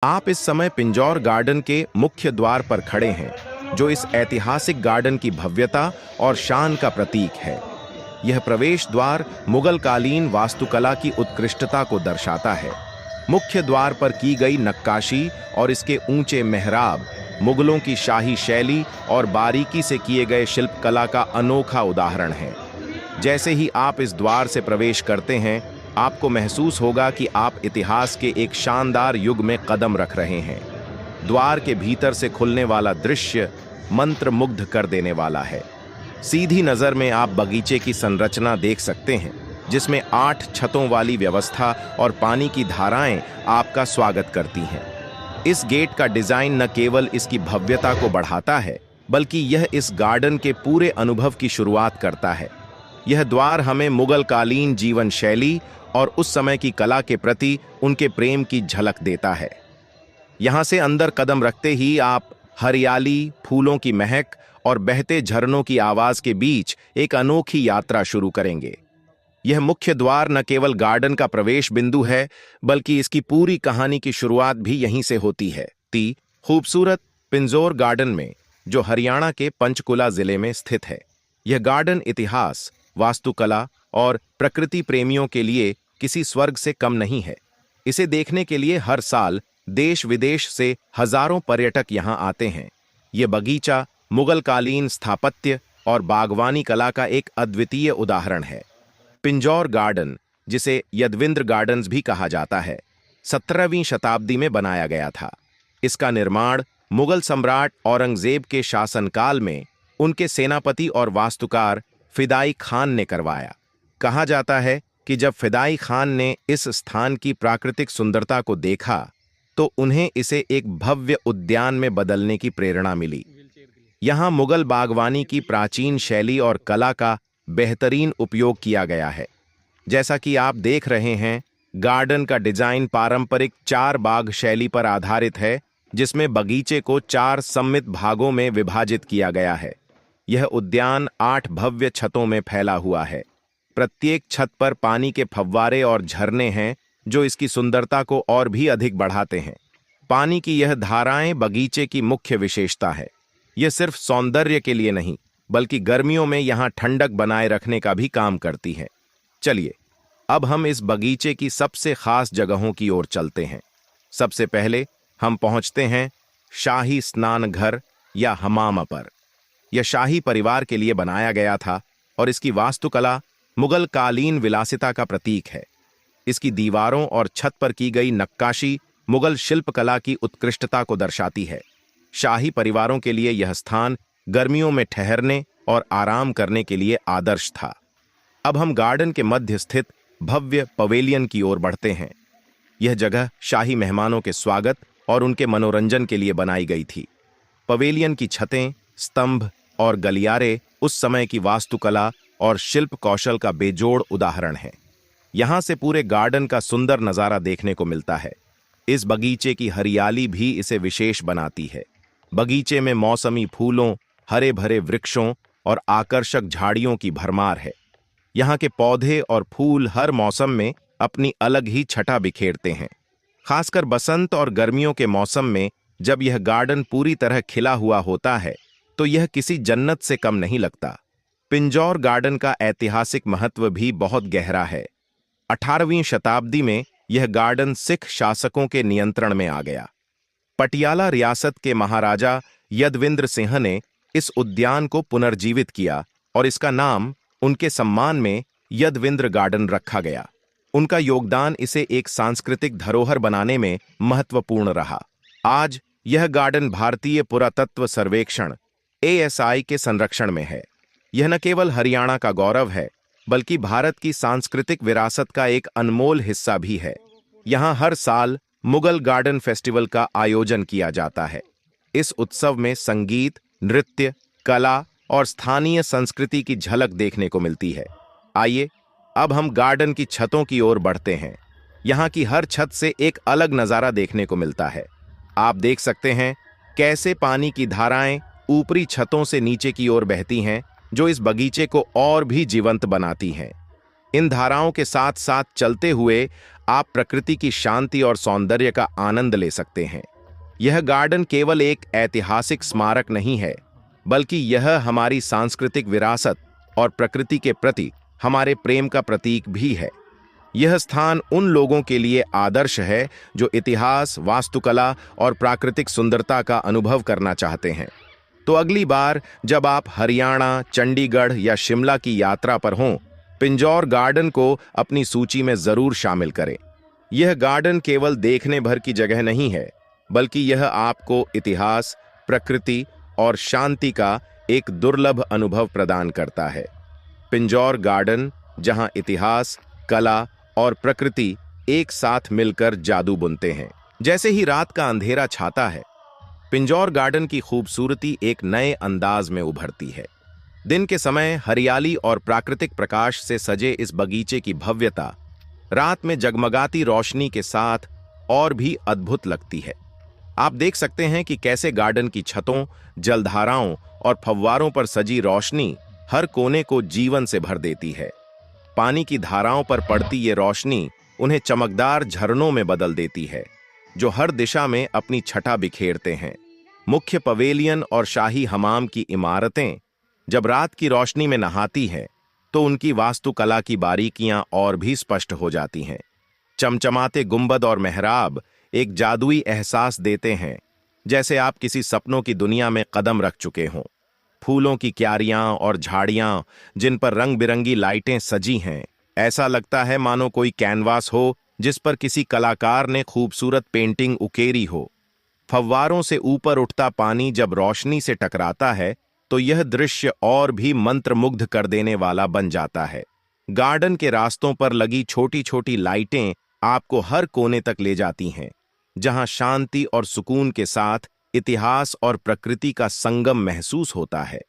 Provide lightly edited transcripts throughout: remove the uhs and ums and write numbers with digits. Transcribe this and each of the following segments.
आप इस समय पिंजौर गार्डन के मुख्य द्वार पर खड़े हैं, जो इस ऐतिहासिक गार्डन की भव्यता और शान का प्रतीक है। यह प्रवेश द्वार मुगल कालीन वास्तुकला की उत्कृष्टता को दर्शाता है। मुख्य द्वार पर की गई नक्काशी और इसके ऊंचे मेहराब मुगलों की शाही शैली और बारीकी से किए गए शिल्पकला का अनोखा उदाहरण है। जैसे ही आप इस द्वार से प्रवेश करते हैं, आपको महसूस होगा कि आप इतिहास के एक शानदार युग में कदम रख रहे हैं। द्वार के भीतर से खुलने वाला दृश्य मंत्रमुग्ध कर देने वाला है। सीधी नजर में आप बगीचे की संरचना देख सकते हैं, जिसमें 8 छतों वाली व्यवस्था और पानी की धाराएं आपका स्वागत करती हैं। इस गेट का डिजाइन न केवल इसकी भव्यता को बढ़ाता है, बल्कि यह इस गार्डन के पूरे अनुभव की शुरुआत करता है। यह द्वार हमें मुगल कालीन जीवन शैली और उस समय की कला के प्रति उनके प्रेम की झलक देता है। यहां से अंदर कदम रखते ही आप हरियाली, फूलों की महक और बहते झरनों की आवाज के बीच एक अनोखी यात्रा शुरू करेंगे। यह मुख्य द्वार न केवल गार्डन का प्रवेश बिंदु है, बल्कि इसकी पूरी कहानी की शुरुआत भी यहीं से होती है। खूबसूरत पिंजौर गार्डन में, जो हरियाणा के पंचकुला जिले में स्थित है। यह गार्डन इतिहास, वास्तुकला और प्रकृति प्रेमियों के लिए किसी स्वर्ग से कम नहीं है। इसे देखने के लिए हर साल देश विदेश से हजारों पर्यटक यहां आते हैं। यह बगीचा मुगल कालीन स्थापत्य और बागवानी कला का एक अद्वितीय उदाहरण है। पिंजौर गार्डन, जिसे यदविंद्र गार्डन्स भी कहा जाता है, 17वीं शताब्दी में बनाया गया था। इसका निर्माण मुगल सम्राट औरंगजेब के शासनकाल में उनके सेनापति और वास्तुकार फिदाई खान ने करवाया। कहा जाता है कि जब फिदाई खान ने इस स्थान की प्राकृतिक सुंदरता को देखा, तो उन्हें इसे एक भव्य उद्यान में बदलने की प्रेरणा मिली। यहाँ मुगल बागवानी की प्राचीन शैली और कला का बेहतरीन उपयोग किया गया है। जैसा कि आप देख रहे हैं, गार्डन का डिजाइन पारंपरिक 4 बाग शैली पर आधारित है, जिसमें बगीचे को 4 सममित भागों में विभाजित किया गया है। यह उद्यान 8 भव्य छतों में फैला हुआ है। प्रत्येक छत पर पानी के फव्वारे और झरने हैं, जो इसकी सुंदरता को और भी अधिक बढ़ाते हैं। पानी की यह धाराएं बगीचे की मुख्य विशेषता है। यह सिर्फ सौंदर्य के लिए नहीं, बल्कि गर्मियों में यहाँ ठंडक बनाए रखने का भी काम करती है। चलिए, अब हम इस बगीचे की सबसे खास जगहों की ओर चलते हैं। सबसे पहले हम पहुंचते हैं शाही स्नान घर या हमामा पर। यह शाही परिवार के लिए बनाया गया था और इसकी वास्तुकला मुगल कालीन विलासिता का प्रतीक है। इसकी दीवारों और छत पर की गई नक्काशी मुगल शिल्पकला की उत्कृष्टता को दर्शाती है। शाही परिवारों के लिए यह स्थान गर्मियों में ठहरने और आराम करने के लिए आदर्श था। अब हम गार्डन के मध्य स्थित भव्य पवेलियन की ओर बढ़ते हैं। यह जगह शाही मेहमानों के स्वागत और उनके मनोरंजन के लिए बनाई गई थी। पवेलियन की छतें, स्तंभ और गलियारे उस समय की वास्तुकला और शिल्प कौशल का बेजोड़ उदाहरण है। यहां से पूरे गार्डन का सुंदर नजारा देखने को मिलता है। इस बगीचे की हरियाली भी इसे विशेष बनाती है। बगीचे में मौसमी फूलों, हरे भरे वृक्षों और आकर्षक झाड़ियों की भरमार है। यहाँ के पौधे और फूल हर मौसम में अपनी अलग ही छटा बिखेरते हैं। खासकर बसंत और गर्मियों के मौसम में जब यह गार्डन पूरी तरह खिला हुआ होता है, तो यह किसी जन्नत से कम नहीं लगता। पिंजौर गार्डन का ऐतिहासिक महत्व भी बहुत गहरा है। 18वीं शताब्दी में यह गार्डन सिख शासकों के नियंत्रण में आ गया। पटियाला रियासत के महाराजा यदविंद्र सिंह ने इस उद्यान को पुनर्जीवित किया और इसका नाम उनके सम्मान में यदविंद्र गार्डन रखा गया। उनका योगदान इसे एक सांस्कृतिक धरोहर बनाने में महत्वपूर्ण रहा। आज यह गार्डन भारतीय पुरातत्व सर्वेक्षण ASI के संरक्षण में है। यह न केवल हरियाणा का गौरव है, बल्कि भारत की सांस्कृतिक विरासत का एक अनमोल हिस्सा भी है। यहाँ हर साल मुगल गार्डन फेस्टिवल का आयोजन किया जाता है। इस उत्सव में संगीत, नृत्य, कला और स्थानीय संस्कृति की झलक देखने को मिलती है। आइए, अब हम गार्डन की छतों की ओर बढ़ते हैं। यहाँ की हर छत से एक अलग नज़ारा देखने को मिलता है। आप देख सकते हैं कैसे पानी की धाराएं ऊपरी छतों से नीचे की ओर बहती हैं, जो इस बगीचे को और भी जीवंत बनाती हैं। इन धाराओं के साथ साथ चलते हुए आप प्रकृति की शांति और सौंदर्य का आनंद ले सकते हैं। यह गार्डन केवल एक ऐतिहासिक स्मारक नहीं है, बल्कि यह हमारी सांस्कृतिक विरासत और प्रकृति के प्रति हमारे प्रेम का प्रतीक भी है। यह स्थान उन लोगों के लिए आदर्श है जो इतिहास, वास्तुकला और प्राकृतिक सुंदरता का अनुभव करना चाहते हैं। तो अगली बार जब आप हरियाणा, चंडीगढ़ या शिमला की यात्रा पर हों, पिंजौर गार्डन को अपनी सूची में जरूर शामिल करें। यह गार्डन केवल देखने भर की जगह नहीं है, बल्कि यह आपको इतिहास, प्रकृति और शांति का एक दुर्लभ अनुभव प्रदान करता है। पिंजौर गार्डन, जहां इतिहास, कला और प्रकृति एक साथ मिलकर जादू बुनते हैं। जैसे ही रात का अंधेरा छाता है, पिंजौर गार्डन की खूबसूरती एक नए अंदाज में उभरती है। दिन के समय हरियाली और प्राकृतिक प्रकाश से सजे इस बगीचे की भव्यता रात में जगमगाती रोशनी के साथ और भी अद्भुत लगती है। आप देख सकते हैं कि कैसे गार्डन की छतों, जलधाराओं और फव्वारों पर सजी रोशनी हर कोने को जीवन से भर देती है। पानी की धाराओं पर पड़ती ये रोशनी उन्हें चमकदार झरनों में बदल देती है, जो हर दिशा में अपनी छटा बिखेरते हैं। मुख्य पवेलियन और शाही हमाम की इमारतें जब रात की रोशनी में नहाती हैं, तो उनकी वास्तुकला की बारीकियां और भी स्पष्ट हो जाती हैं। चमचमाते गुंबद और मेहराब एक जादुई एहसास देते हैं, जैसे आप किसी सपनों की दुनिया में कदम रख चुके हों। फूलों की क्यारियां और झाड़ियां जिन पर रंग बिरंगी लाइटें सजी हैं, ऐसा लगता है मानो कोई कैनवास हो जिस पर किसी कलाकार ने खूबसूरत पेंटिंग उकेरी हो। फव्वारों से ऊपर उठता पानी जब रोशनी से टकराता है, तो यह दृश्य और भी मंत्रमुग्ध कर देने वाला बन जाता है। गार्डन के रास्तों पर लगी छोटी छोटी लाइटें आपको हर कोने तक ले जाती हैं, जहां शांति और सुकून के साथ इतिहास और प्रकृति का संगम महसूस होता है।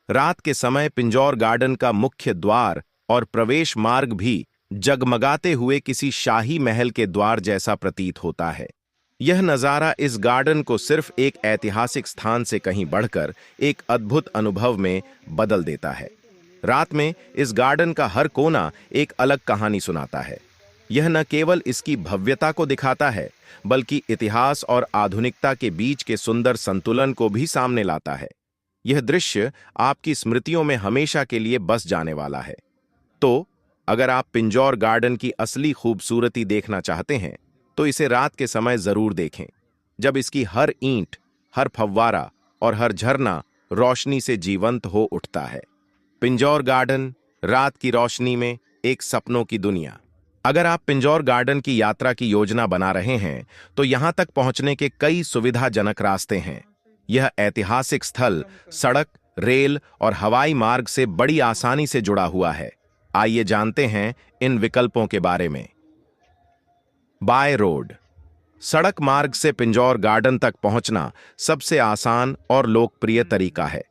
रात के समय पिंजौर गार्डन का मुख्य द्वार और प्रवेश मार्ग भी जगमगाते हुए किसी शाही महल के द्वार जैसा प्रतीत होता है। यह नज़ारा इस गार्डन को सिर्फ एक ऐतिहासिक स्थान से कहीं बढ़कर एक अद्भुत अनुभव में बदल देता है। रात में इस गार्डन का हर कोना एक अलग कहानी सुनाता है। यह न केवल इसकी भव्यता को दिखाता है, बल्कि इतिहास और आधुनिकता के बीच के सुंदर संतुलन को भी सामने लाता है। यह दृश्य आपकी स्मृतियों में हमेशा के लिए बस जाने वाला है। तो अगर आप पिंजौर गार्डन की असली खूबसूरती देखना चाहते हैं, तो इसे रात के समय जरूर देखें, जब इसकी हर ईंट, हर फव्वारा और हर झरना रोशनी से जीवंत हो उठता है। पिंजौर गार्डन, रात की रोशनी में एक सपनों की दुनिया। अगर आप पिंजौर गार्डन की यात्रा की योजना बना रहे हैं, तो यहां तक पहुंचने के कई सुविधाजनक रास्ते हैं। यह ऐतिहासिक स्थल सड़क, रेल और हवाई मार्ग से बड़ी आसानी से जुड़ा हुआ है। आइए जानते हैं इन विकल्पों के बारे में। By road. सड़क मार्ग से पिंजौर गार्डन तक पहुंचना सबसे आसान और लोकप्रिय तरीका है।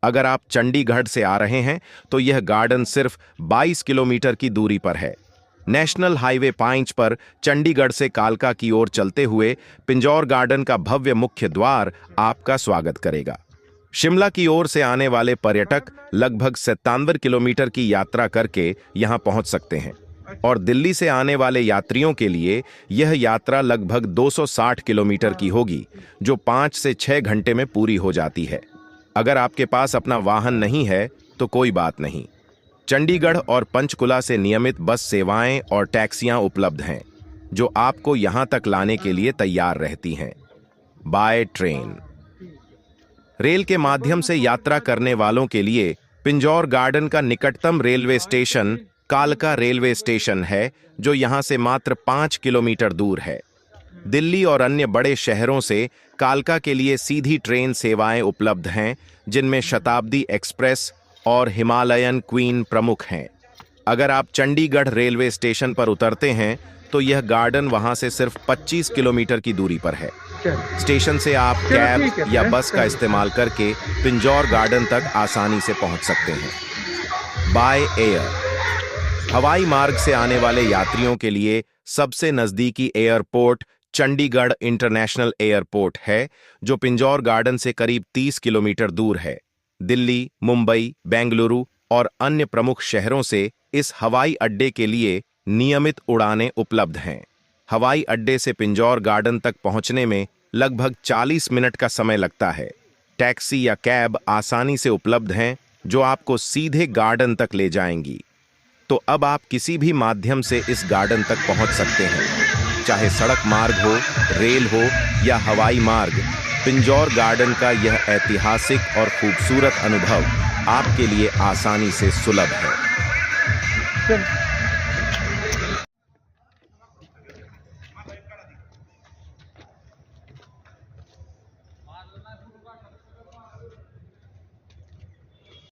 अगर आप चंडीगढ़ से आ रहे हैं, तो यह गार्डन सिर्फ 22 किलोमीटर की दूरी पर है। नेशनल हाईवे 5 पर चंडीगढ़ से कालका की ओर चलते हुए पिंजौर गार्डन का भव्य मुख्य द्वार आपका स्वागत करेगा। शिमला की ओर से आने वाले पर्यटक लगभग 97 किलोमीटर की यात्रा करके यहां पहुंच सकते हैं, और दिल्ली से आने वाले यात्रियों के लिए यह यात्रा लगभग 260 किलोमीटर की होगी, जो 5 से 6 घंटे में पूरी हो जाती है। अगर आपके पास अपना वाहन नहीं है, तो कोई बात नहीं। चंडीगढ़ और पंचकुला से नियमित बस सेवाएं और टैक्सियां उपलब्ध हैं, जो आपको यहां तक लाने के लिए तैयार रहती हैं। By train. रेल के माध्यम से यात्रा करने वालों के लिए पिंजौर गार्डन का निकटतम रेलवे स्टेशन कालका रेलवे स्टेशन है, जो यहां से मात्र 5 किलोमीटर दूर है। दिल्ली और अन्य बड़े शहरों से कालका के लिए सीधी ट्रेन सेवाएं उपलब्ध हैं, जिनमें शताब्दी एक्सप्रेस और हिमालयन क्वीन प्रमुख हैं। अगर आप चंडीगढ़ रेलवे स्टेशन पर उतरते हैं, तो यह गार्डन वहां से सिर्फ 25 किलोमीटर की दूरी पर है। स्टेशन से आप कैब या बस का इस्तेमाल करके पिंजौर गार्डन तक आसानी से पहुंच सकते हैं। By air. हवाई मार्ग से आने वाले यात्रियों के लिए सबसे नजदीकी एयरपोर्ट चंडीगढ़ इंटरनेशनल एयरपोर्ट है, जो पिंजौर गार्डन से करीब 30 किलोमीटर दूर है। दिल्ली, मुंबई, बेंगलुरु और अन्य प्रमुख शहरों से इस हवाई अड्डे के लिए नियमित उड़ानें उपलब्ध हैं। हवाई अड्डे से पिंजौर गार्डन तक पहुंचने में लगभग 40 मिनट का समय लगता है। टैक्सी या कैब आसानी से उपलब्ध हैं जो आपको सीधे गार्डन तक ले जाएंगी। तो अब आप किसी भी माध्यम से इस गार्डन तक पहुंच सकते हैं, चाहे सड़क मार्ग हो, रेल हो या हवाई मार्ग। पिंजौर गार्डन का यह ऐतिहासिक और खूबसूरत अनुभव आपके लिए आसानी से सुलभ है।